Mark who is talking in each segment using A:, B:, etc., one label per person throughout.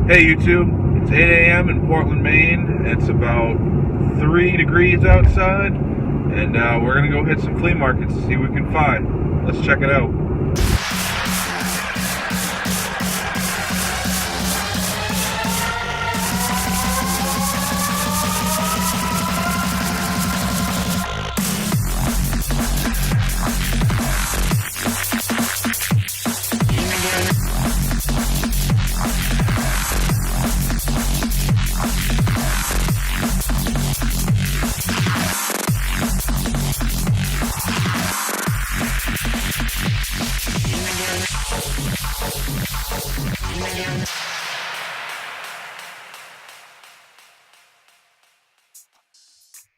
A: Hey YouTube, it's 8 a.m. in Portland, Maine. It's about 3 degrees outside, and we're going to go hit some flea markets to see what we can find. Let's check it out.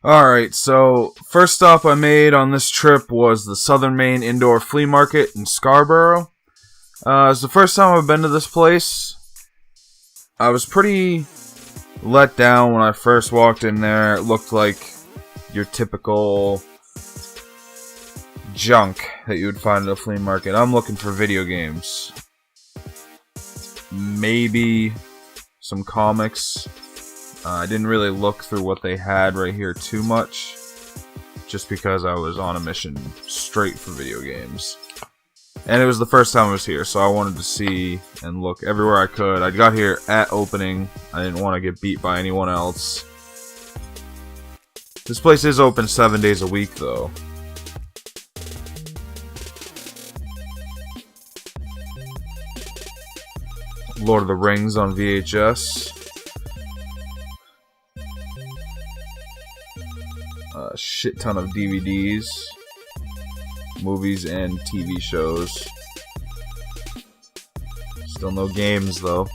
B: Alright, so first stop I made on this trip was the Southern Maine Indoor Flea Market in Scarborough. It's the first time I've been to this place. I was pretty let down when I first walked in there. It looked like your typical junk that you would find at a flea market. I'm looking for video games. Maybe some comics. I didn't really look through what they had right here too much, just because I was on a mission straight for video games. And it was the first time I was here, so I wanted to see and look everywhere I could. I got here at opening. I didn't want to get beat by anyone else. This place is open 7 days a week, though. Lord of the Rings on VHS. A shit ton of DVDs, movies, and TV shows. Still no games, though.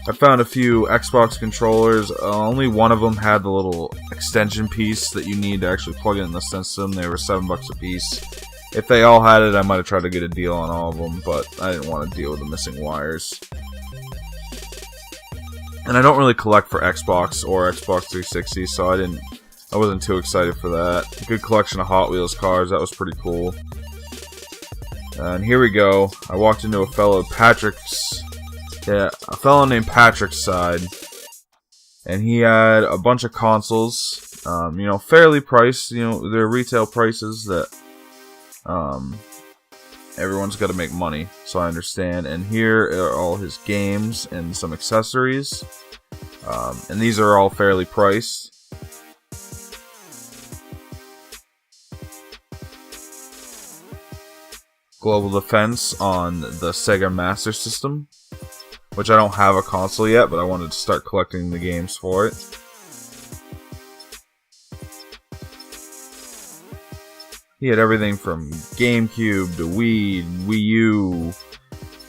B: I found a few Xbox controllers. Only one of them had the little extension piece that you need to actually plug it in the system. They were $7 a piece. If they all had it, I might have tried to get a deal on all of them, but I didn't want to deal with the missing wires. And I don't really collect for Xbox or Xbox 360, so I wasn't too excited for that. A good collection of Hot Wheels cars. That was pretty cool. And here we go. I walked into a fellow named Patrick's side, and he had a bunch of consoles. Fairly priced. They're retail prices that everyone's got to make money, so I understand. And here are all his games and some accessories. And these are all fairly priced. Global Defense on the Sega Master System, which I don't have a console yet, but I wanted to start collecting the games for it. He had everything from GameCube to Wii, Wii U,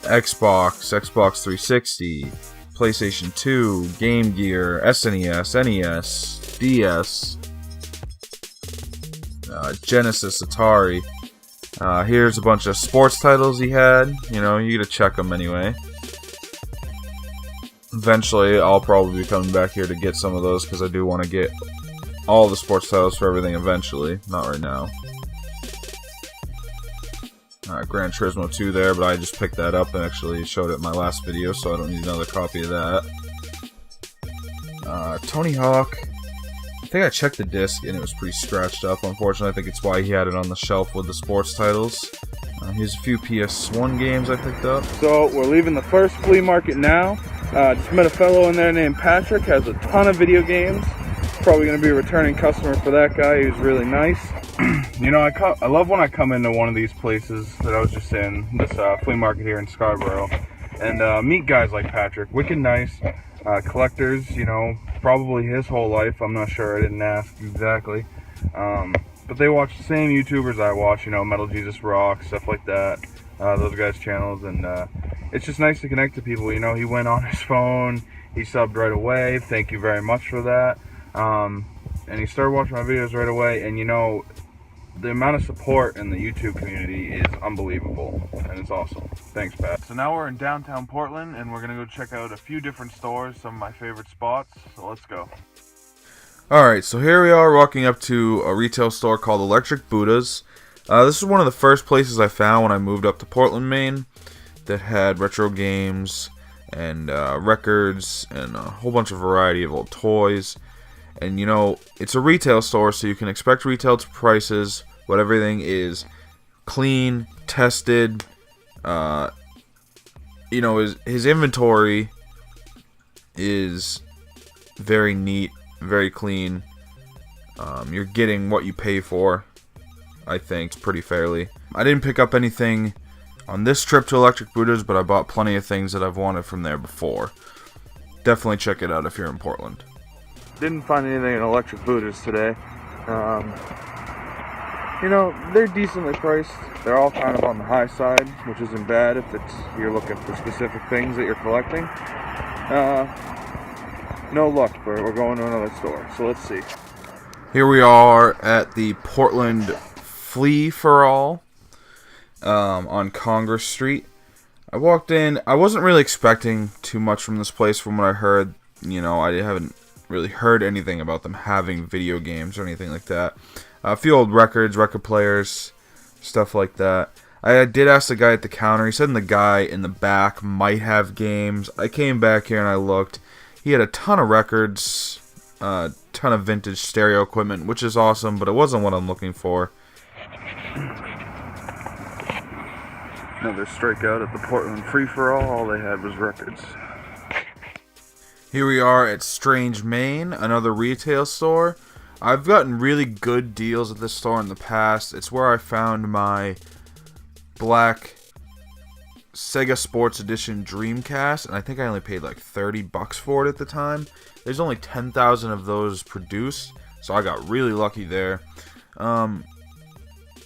B: Xbox, Xbox 360, PlayStation 2, Game Gear, SNES, NES, DS, Genesis, Atari. Here's a bunch of sports titles he had. You gotta check them anyway. Eventually, I'll probably be coming back here to get some of those, because I do want to get all the sports titles for everything eventually. Not right now. Gran Turismo 2 there, but I just picked that up and actually showed it in my last video, so I don't need another copy of that. Tony Hawk. I think I checked the disc and it was pretty scratched up. Unfortunately, I think it's why he had it on the shelf with the sports titles. Here's a few PS1 games I picked up.
A: So we're leaving the first flea market now. Just met a fellow in there named Patrick. Has a ton of video games. Probably going to be a returning customer for that guy. He was really nice. I love when I come into one of these places that I was just in, this flea market here in Scarborough, and meet guys like Patrick. Wicked nice. Collectors, probably his whole life. I'm not sure. I didn't ask exactly. But they watch the same YouTubers I watch, Metal Jesus Rock, stuff like that. Those guys' channels, and it's just nice to connect to people. He went on his phone. He subbed right away. Thank you very much for that. And he started watching my videos right away, and the amount of support in the YouTube community is unbelievable, and it's awesome. Thanks, Pat. So now we're in downtown Portland, and we're going to go check out a few different stores, some of my favorite spots, so let's go.
B: Alright, so here we are walking up to a retail store called Electric Buddhas. This is one of the first places I found when I moved up to Portland, Maine, that had retro games and records and a whole bunch of variety of old toys. And you know, it's a retail store, so you can expect retail prices, but everything is clean, tested. You know, his inventory is very neat, very clean. You're getting what you pay for, I think, pretty fairly. I didn't pick up anything on this trip to Electric Buddha's, but I bought plenty of things that I've wanted from there before. Definitely check it out if you're in Portland.
A: Didn't find anything in Electric Buddha's today. You know, they're decently priced. They're all kind of on the high side, which isn't bad if you're looking for specific things that you're collecting. No luck, but we're going to another store, so let's see.
B: Here we are at the Portland Flea for All on Congress Street. I walked in. I wasn't really expecting too much from this place from what I heard. You know, I haven't really heard anything about them having video games or anything like that. A few old records, record players, stuff like that. I did ask the guy at the counter. He said the guy in the back might have games. I came back here and I looked. He had a ton of records, a ton of vintage stereo equipment, which is awesome, but it wasn't what I'm looking for.
A: Another strikeout at the Portland free-for-all. All they had was records.
B: Here we are at Strange Maine, another retail store. I've gotten really good deals at this store in the past. It's where I found my black Sega Sports Edition Dreamcast, and I think I only paid like $30 for it at the time. There's only 10,000 of those produced, so I got really lucky there.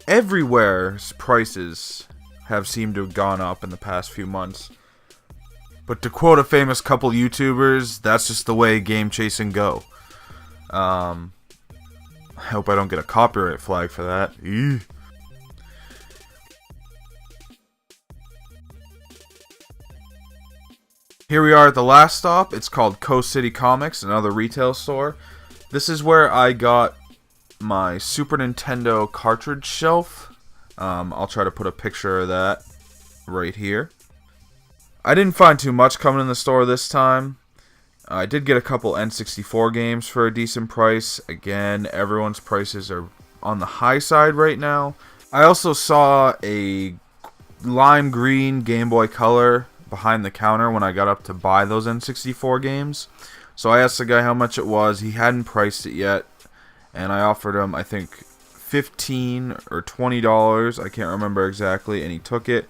B: Everywhere's prices have seemed to have gone up in the past few months. But to quote a famous couple YouTubers, that's just the way game chasing go. I hope I don't get a copyright flag for that. Eesh. Here we are at the last stop. It's called Coast City Comics, another retail store. This is where I got my Super Nintendo cartridge shelf. I'll try to put a picture of that right here. I didn't find too much coming in the store this time. I did get a couple N64 games for a decent price. Again, everyone's prices are on the high side right now. I also saw a lime green Game Boy Color behind the counter when I got up to buy those N64 games. So I asked the guy how much it was. He hadn't priced it yet, and I offered him, I think, $15 or $20. I can't remember exactly, and he took it.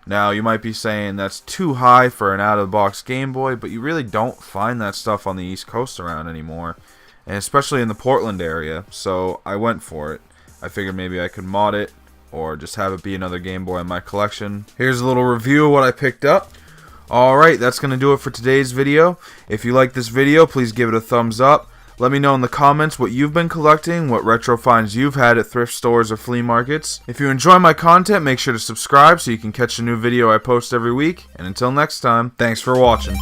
B: Now, you might be saying that's too high for an out-of-the-box Game Boy, but you really don't find that stuff on the East Coast around anymore, and especially in the Portland area, so I went for it. I figured maybe I could mod it, or just have it be another Game Boy in my collection. Here's a little review of what I picked up. Alright, that's going to do it for today's video. If you like this video, please give it a thumbs up. Let me know in the comments what you've been collecting, what retro finds you've had at thrift stores or flea markets. If you enjoy my content, make sure to subscribe so you can catch a new video I post every week. And until next time, thanks for watching.